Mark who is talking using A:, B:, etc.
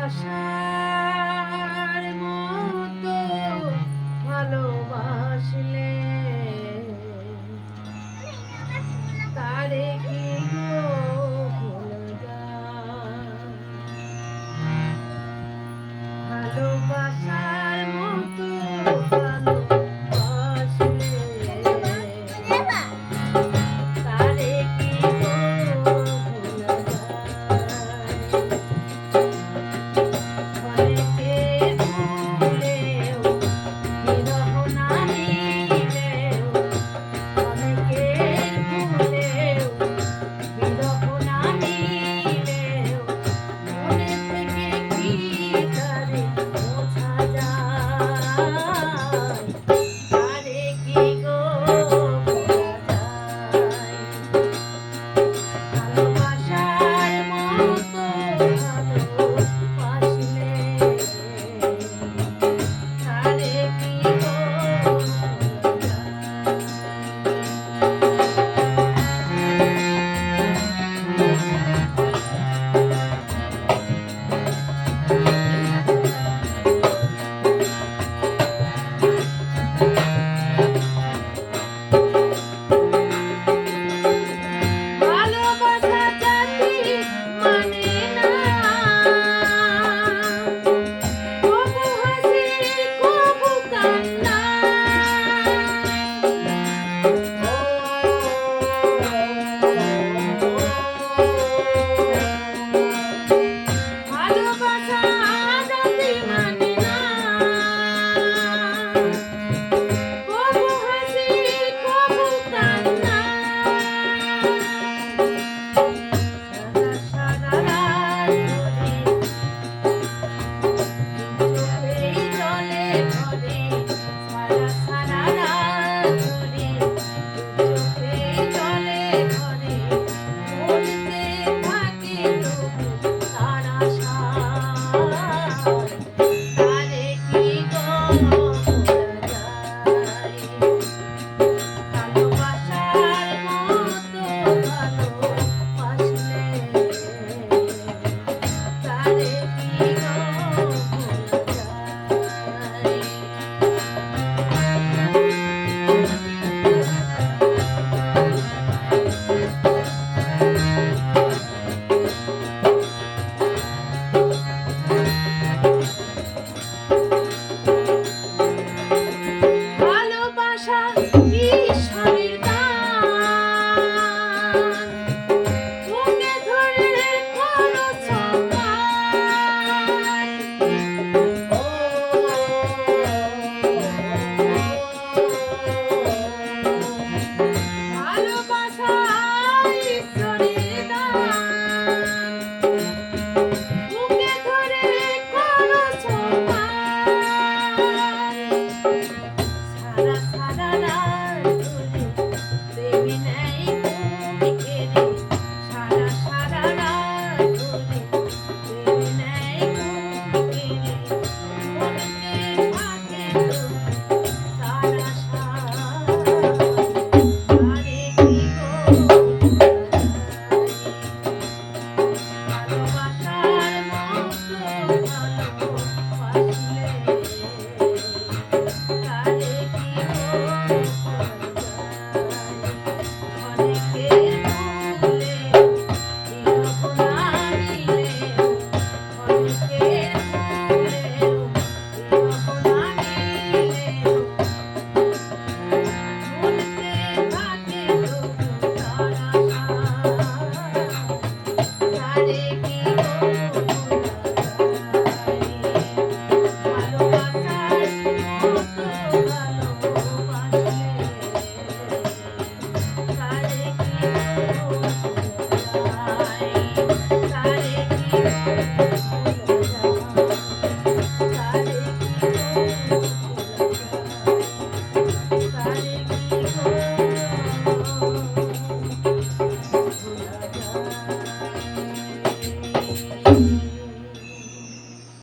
A: ভালোবাসার মতো ভালোবাসলে তারে কি গো ভুলবা? ভালোবাসার মতো ভালোবাসলে তারে কি গো ভুলবা? অনেকে ভুলেও বিরহ না নিলেও, অনেকে ভুলেও বিরহ না নিলেও, মনে থেকে কি তারে বোঝা যায়? তারে কি গো ভোলা যায়? ভালোবাসার মতো ভালোবাসলে তারে কি গো ভোলা যায়? ভালোবাসা জাতি মানে না, কবু হাসি কবু কান্না। ভালোবাসা জাতি মানে না, কবু হাসি কবু কান্না। সারা সারা রাত ধরে চোখেই জলে ভরে, সারা সারা রাত ধরে চোখেই জলে ভরে, বলতে থাকে তবু তার আশায়, তারে কি গো ভোলা যায়? ভালোবাসার মতো ভালোবাসলে তারে কি গো ভোলা যায়?